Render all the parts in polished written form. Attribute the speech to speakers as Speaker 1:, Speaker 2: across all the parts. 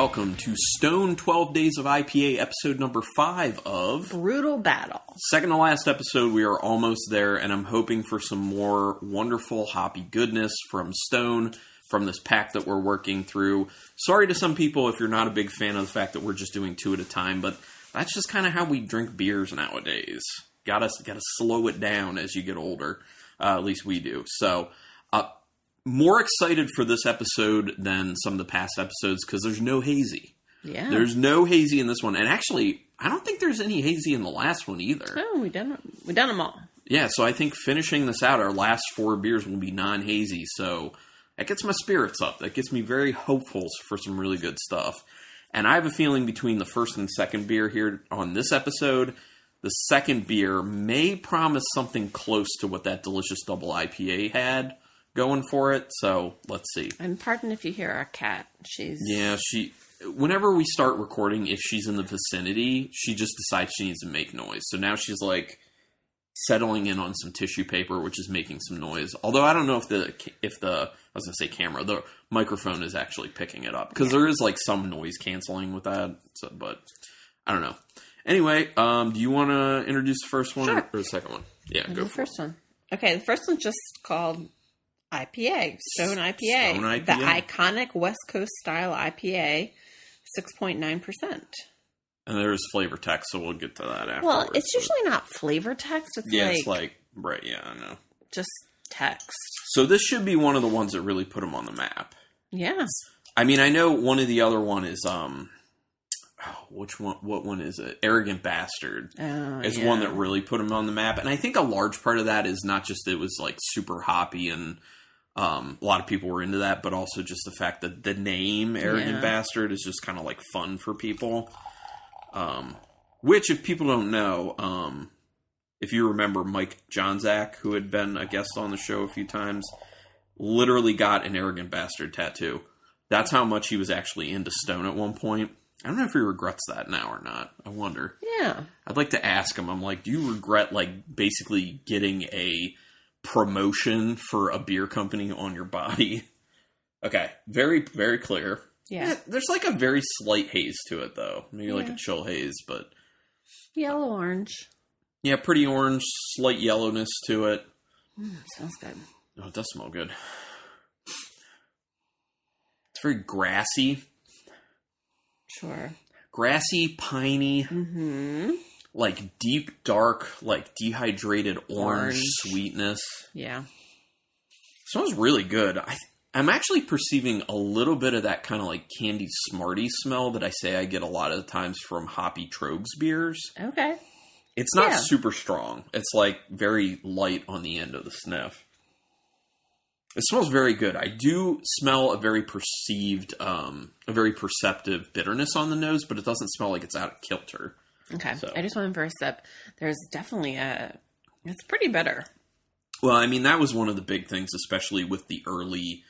Speaker 1: welcome to Stone 12 Days of IPA, episode number 5 of
Speaker 2: Brutal Battle.
Speaker 1: Second to last episode. We are almost there, and I'm hoping for some more wonderful hoppy goodness from Stone, from this pack that we're working through. Sorry to some people if you're not a big fan of the fact that we're just doing 2 at a time, but that's just kind of how we drink beers nowadays. Gotta slow it down as you get older. At least we do. So, more excited for this episode than some of the past episodes because there's no hazy.
Speaker 2: Yeah.
Speaker 1: There's no hazy in this one. And actually, I don't think there's any hazy in the last one either.
Speaker 2: No, we done them all.
Speaker 1: Yeah, so I think finishing this out, our last 4 beers will be non-hazy. So that gets my spirits up. That gets me very hopeful for some really good stuff. And I have a feeling between the first and second beer here on this episode, the second beer may promise something close to what that delicious double IPA had going for it, so let's see.
Speaker 2: And pardon if you hear our cat.
Speaker 1: Whenever we start recording, if she's in the vicinity, she just decides she needs to make noise. So now she's like settling in on some tissue paper, which is making some noise. Although I don't know if the the microphone is actually picking it up, because there is like some noise canceling with that. So, but I don't know. Anyway, do you want to introduce the first one or the second one? Yeah, go for the
Speaker 2: first one. Okay, the first one's just called IPA, Stone IPA.
Speaker 1: Stone IPA.
Speaker 2: The iconic West Coast style IPA, 6.9%.
Speaker 1: And there's flavor text, so we'll get to that after.
Speaker 2: Well, it's usually not flavor text.
Speaker 1: It's like, right, yeah, I know.
Speaker 2: Just text.
Speaker 1: So this should be one of the ones that really put them on the map.
Speaker 2: Yeah.
Speaker 1: I mean, I know one of the other one is, which one? What one is it? Arrogant Bastard. It's one that really put them on the map. And I think a large part of that is not just it was like super hoppy and a lot of people were into that, but also just the fact that the name Arrogant Bastard is just kind of like fun for people. Which, if people don't know, if you remember Mike Johnzak, who had been a guest on the show a few times, literally got an Arrogant Bastard tattoo. That's how much he was actually into Stone at one point. I don't know if he regrets that now or not. I wonder.
Speaker 2: Yeah.
Speaker 1: I'd like to ask him. I'm like, do you regret like basically getting a promotion for a beer company on your body? Okay. Very, very clear.
Speaker 2: Yeah.
Speaker 1: There's like a very slight haze to it though. Maybe like a chill haze, but
Speaker 2: yellow orange.
Speaker 1: Yeah, pretty orange, slight yellowness to it.
Speaker 2: Smells good.
Speaker 1: Oh, it does smell good. It's very grassy.
Speaker 2: Sure.
Speaker 1: Grassy, piney.
Speaker 2: Mm-hmm.
Speaker 1: Like deep, dark, like dehydrated orange sweetness.
Speaker 2: Yeah.
Speaker 1: Smells really good. I'm actually perceiving a little bit of that kind of like candy Smarties smell that I say I get a lot of the times from Hoppy Trogs beers.
Speaker 2: Okay.
Speaker 1: It's not super strong. It's like very light on the end of the sniff. It smells very good. I do smell a very perceptive bitterness on the nose, but it doesn't smell like it's out of kilter.
Speaker 2: Okay.
Speaker 1: So.
Speaker 2: I just went for a sip. There's definitely it's pretty bitter.
Speaker 1: Well, I mean, that was one of the big things, especially with the early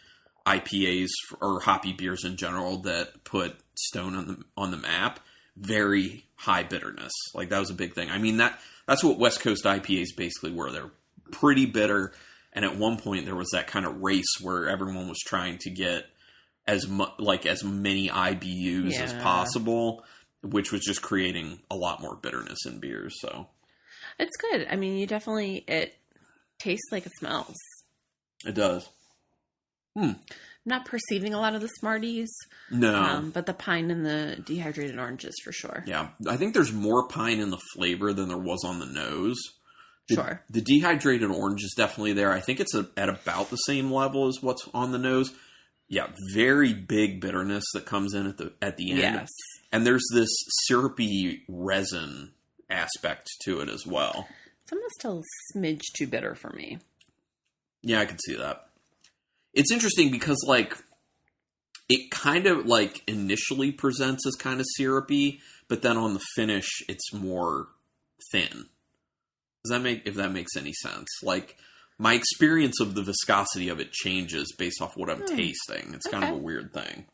Speaker 1: IPAs or hoppy beers in general that put Stone on the map. Very high bitterness. Like, that was a big thing. I mean, that's what West Coast IPAs basically were. They're pretty bitter. And at one point, there was that kind of race where everyone was trying to get as many IBUs as possible, which was just creating a lot more bitterness in beers. So
Speaker 2: it's good. I mean, it tastes like it smells.
Speaker 1: It does.
Speaker 2: I'm not perceiving a lot of the Smarties.
Speaker 1: No.
Speaker 2: But the pine and the dehydrated oranges for sure.
Speaker 1: Yeah. I think there's more pine in the flavor than there was on the nose.
Speaker 2: Sure.
Speaker 1: The dehydrated orange is definitely there. I think it's at about the same level as what's on the nose. Yeah, very big bitterness that comes in at the end.
Speaker 2: Yes.
Speaker 1: And there's this syrupy resin aspect to it as well.
Speaker 2: It's almost a smidge too bitter for me.
Speaker 1: Yeah, I can see that. It's interesting because like it kind of like initially presents as kind of syrupy, but then on the finish it's more thin. If that makes any sense? Like, my experience of the viscosity of it changes based off what I'm tasting. It's kind of a weird thing.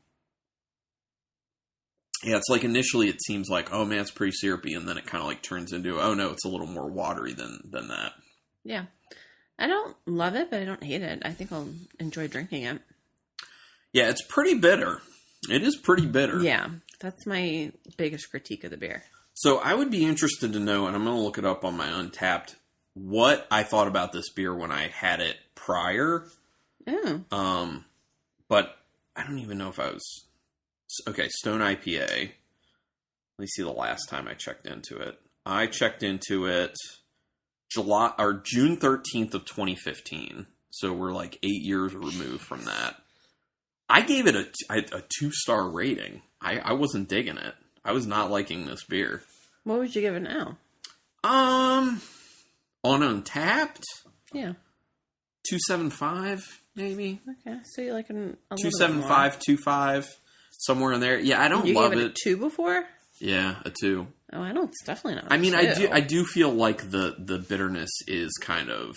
Speaker 1: Yeah, it's like initially it seems like, oh man, it's pretty syrupy, and then it kind of like turns into, oh no, it's a little more watery than that.
Speaker 2: Yeah. I don't love it, but I don't hate it. I think I'll enjoy drinking it.
Speaker 1: Yeah, it's pretty bitter. It is pretty bitter.
Speaker 2: Yeah, that's my biggest critique of the beer.
Speaker 1: So I would be interested to know, and I'm going to look it up on my Untapped, what I thought about this beer when I had it prior.
Speaker 2: Oh.
Speaker 1: But I don't even know if I was... Okay, Stone IPA. Let me see the last time I checked into it. I checked into it June 13th of 2015. So we're like 8 years removed from that. I gave it a 2-star rating. I wasn't digging it. I was not liking this beer.
Speaker 2: What would you give it now?
Speaker 1: On Untapped?
Speaker 2: Yeah.
Speaker 1: 2.75, maybe?
Speaker 2: Okay, so you like a
Speaker 1: 2.75, 2.5, somewhere in there. Yeah, I don't love it.
Speaker 2: You gave it a 2 before?
Speaker 1: Yeah, a 2.
Speaker 2: Oh, I don't. It's definitely not.
Speaker 1: I mean, I do feel like the bitterness is kind of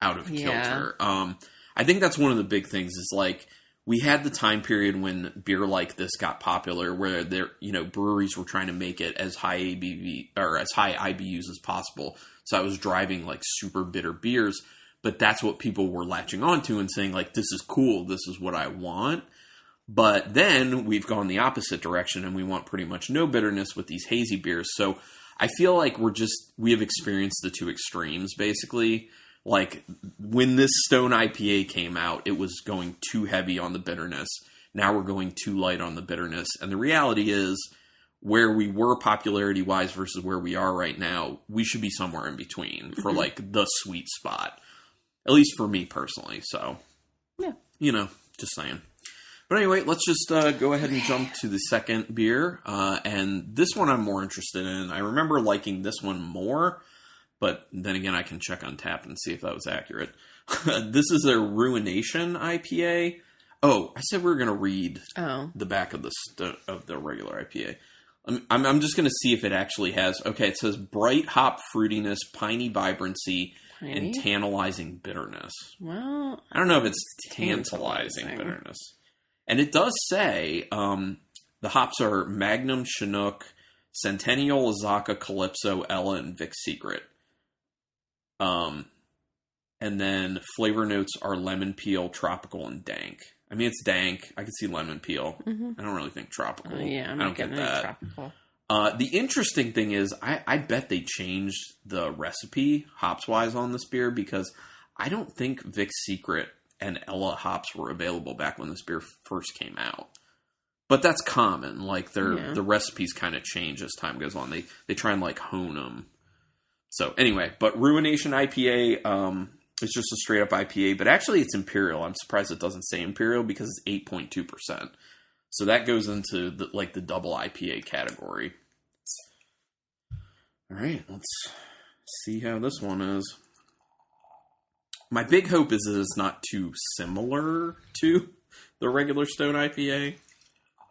Speaker 1: out of kilter. I think that's one of the big things is like we had the time period when beer like this got popular, where breweries were trying to make it as high ABV or as high IBUs as possible. So I was driving like super bitter beers, but that's what people were latching onto and saying like, "This is cool. This is what I want." But then we've gone the opposite direction and we want pretty much no bitterness with these hazy beers. So I feel like we have experienced the two extremes basically. Like when this Stone IPA came out, it was going too heavy on the bitterness. Now we're going too light on the bitterness. And the reality is where we were popularity wise versus where we are right now, we should be somewhere in between for like the sweet spot. At least for me personally. So, yeah, just saying. But anyway, let's just go ahead and jump to the second beer. And this one I'm more interested in. I remember liking this one more, but then again, I can check on tap and see if that was accurate. This is a Ruination IPA. Oh, I said we were going to read the back of the regular IPA. I'm just going to see if it actually has... Okay, it says bright hop fruitiness, piney vibrancy, and tantalizing bitterness.
Speaker 2: Well,
Speaker 1: I don't know if it's tantalizing bitterness. And it does say the hops are Magnum, Chinook, Centennial, Azaka, Calypso, Ella, and Vic's Secret. And then flavor notes are lemon peel, tropical, and dank. I mean, it's dank. I can see lemon peel. Mm-hmm. I don't really think tropical.
Speaker 2: Yeah, I don't get that. Tropical.
Speaker 1: The interesting thing is, I bet they changed the recipe hops-wise on this beer because I don't think Vic's Secret and Ella hops were available back when this beer first came out. But that's common. Like, the recipes kind of change as time goes on. They try and, like, hone them. So, anyway, but Ruination IPA is just a straight-up IPA. But actually, it's Imperial. I'm surprised it doesn't say Imperial because it's 8.2%. So that goes into, the double IPA category. All right, let's see how this one is. My big hope is that it's not too similar to the regular Stone IPA.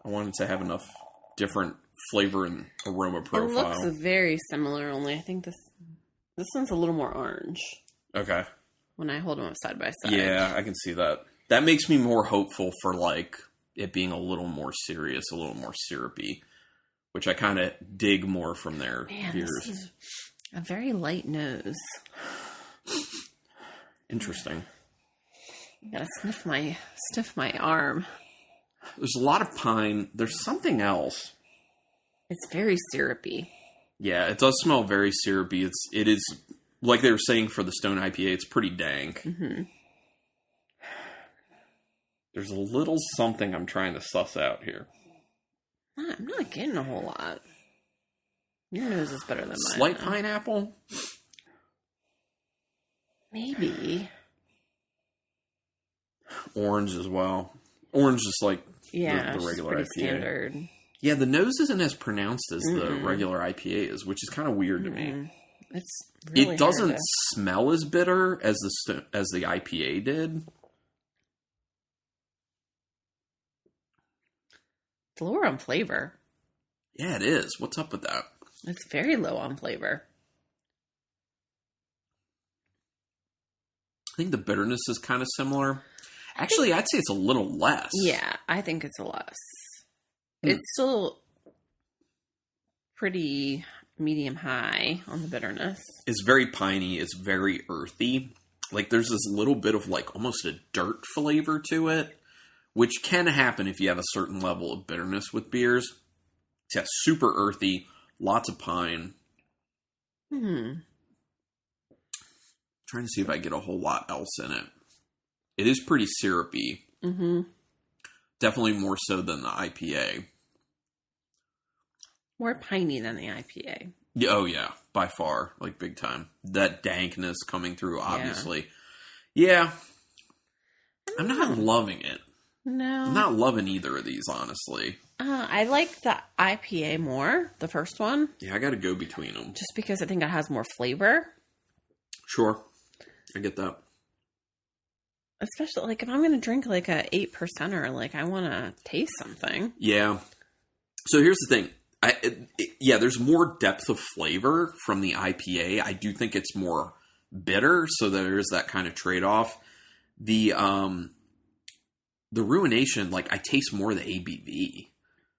Speaker 1: I want it to have enough different flavor and aroma profile.
Speaker 2: It looks very similar, only I think this one's a little more orange.
Speaker 1: Okay.
Speaker 2: When I hold them up side by side.
Speaker 1: Yeah, I can see that. That makes me more hopeful for like it being a little more serious, a little more syrupy, which I kind of dig more from their beers. This is
Speaker 2: a very light nose.
Speaker 1: Interesting.
Speaker 2: You gotta sniff my arm.
Speaker 1: There's a lot of pine. There's something else.
Speaker 2: It's very syrupy.
Speaker 1: Yeah, it does smell very syrupy. It is like they were saying for the Stone IPA. It's pretty dank. Mm-hmm. There's a little something I'm trying to suss out here.
Speaker 2: I'm not getting a whole lot. Your nose is better than mine.
Speaker 1: Slight pineapple.
Speaker 2: Maybe.
Speaker 1: Orange as well. Orange is like the regular IPA.
Speaker 2: Standard.
Speaker 1: Yeah, the nose isn't as pronounced as the regular IPA is, which is kind of weird to me.
Speaker 2: It's really
Speaker 1: it doesn't smell as bitter as the IPA did.
Speaker 2: It's lower on flavor.
Speaker 1: Yeah, it is. What's up with that?
Speaker 2: It's very low on flavor.
Speaker 1: I think the bitterness is kind of similar. Actually, I'd say it's a little less.
Speaker 2: Yeah, I think it's a less. It's still pretty medium high on the bitterness.
Speaker 1: It's very piney. It's very earthy. Like, there's this little bit of, like, almost a dirt flavor to it, which can happen if you have a certain level of bitterness with beers. It's super earthy, lots of pine. Trying to see if I get a whole lot else in it. It is pretty syrupy. Definitely more so than the IPA.
Speaker 2: More piney than the IPA.
Speaker 1: Yeah, oh yeah, by far, like big time. That dankness coming through, obviously. Yeah. I'm not loving it.
Speaker 2: No.
Speaker 1: I'm not loving either of these, honestly.
Speaker 2: I like the IPA more, the first one.
Speaker 1: Yeah, I gotta go between them.
Speaker 2: Just because I think it has more flavor.
Speaker 1: Sure. I get that.
Speaker 2: Especially, like, if I'm going to drink, like, a 8%er, like, I want to taste something.
Speaker 1: Yeah. So here's the thing. There's more depth of flavor from the IPA. I do think it's more bitter, so there is that kind of trade-off. The Ruination, like, I taste more of the ABV.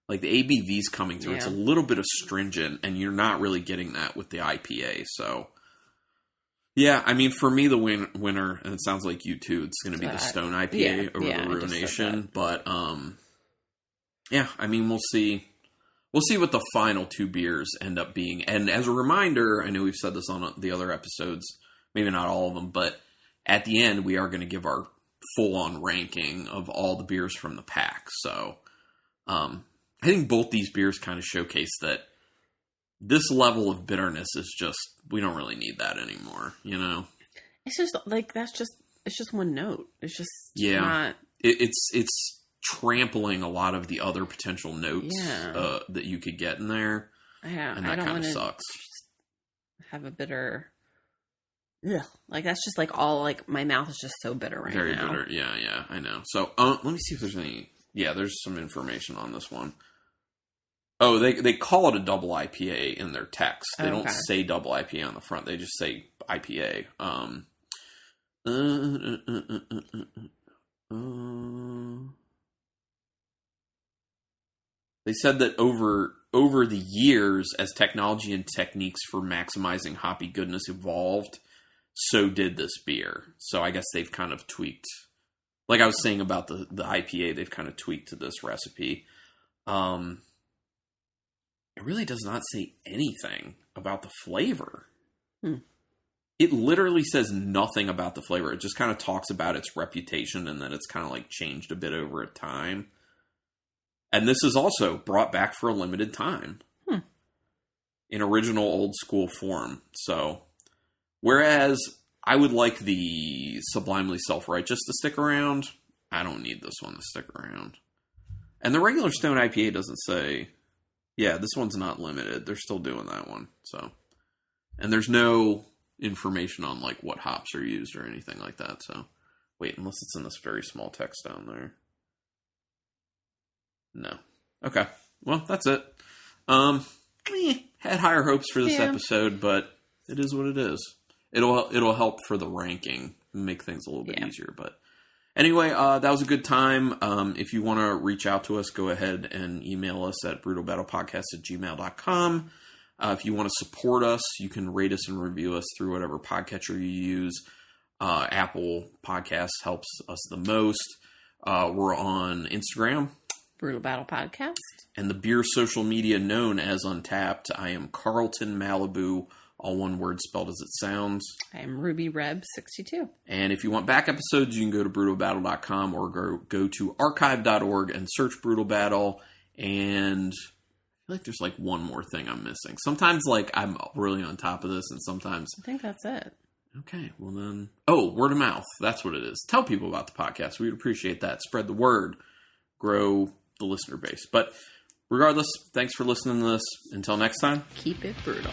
Speaker 1: Like, the ABV's coming through. Yeah. It's a little bit astringent, and you're not really getting that with the IPA, so... Yeah, I mean, for me, the winner, and it sounds like you too, it's going to be the Stone IPA over the Ruination. But, yeah, I mean, we'll see. We'll see what the final two beers end up being. And as a reminder, I know we've said this on the other episodes, maybe not all of them, but at the end, we are going to give our full-on ranking of all the beers from the pack. So, I think both these beers kind of showcase that this level of bitterness is just, we don't really need that anymore, you know?
Speaker 2: It's just, like, it's just one note. It's just not...
Speaker 1: It's trampling a lot of the other potential notes that you could get in there.
Speaker 2: Yeah,
Speaker 1: and that kind of sucks.
Speaker 2: Have a bitter... Ugh. Like, that's just, like, all, like, my mouth is just so bitter right now.
Speaker 1: Very bitter, yeah, I know. So, let me see if there's any... Yeah, there's some information on this one. Oh, they call it a double IPA in their text. They don't say double IPA on the front. They just say IPA. They said that over the years, as technology and techniques for maximizing hoppy goodness evolved, so did this beer. So I guess they've kind of tweaked. Like I was saying about the IPA, they've kind of tweaked to this recipe. It really does not say anything about the flavor. It literally says nothing about the flavor. It just kind of talks about its reputation and that it's kind of like changed a bit over time. And this is also brought back for a limited time. In original old school form. So, whereas I would like the Sublimely Self-Righteous to stick around, I don't need this one to stick around. And the regular Stone IPA doesn't say... Yeah, this one's not limited. They're still doing that one. So, and there's no information on like what hops are used or anything like that. So, wait, unless it's in this very small text down there. No. Okay. Well, that's it. Had higher hopes for this episode, but it is what it is. It'll help for the ranking, make things a little bit easier, but. Anyway, that was a good time. If you want to reach out to us, go ahead and email us at brutalbattlepodcast@gmail.com. If you want to support us, you can rate us and review us through whatever podcatcher you use. Apple Podcasts helps us the most. We're on Instagram.
Speaker 2: Brutal Battle Podcast.
Speaker 1: And the beer social media known as Untapped. I am Carlton Malibu. All one word spelled as it sounds.
Speaker 2: I'm Ruby Reb 62.
Speaker 1: And if you want back episodes, you can go to brutalbattle.com or go to archive.org and search Brutal Battle. And I feel like there's like one more thing I'm missing. Sometimes like I'm really on top of this and sometimes...
Speaker 2: I think that's it.
Speaker 1: Okay, well then... Oh, word of mouth. That's what it is. Tell people about the podcast. We'd appreciate that. Spread the word. Grow the listener base. But regardless, thanks for listening to this. Until next time.
Speaker 2: Keep it brutal.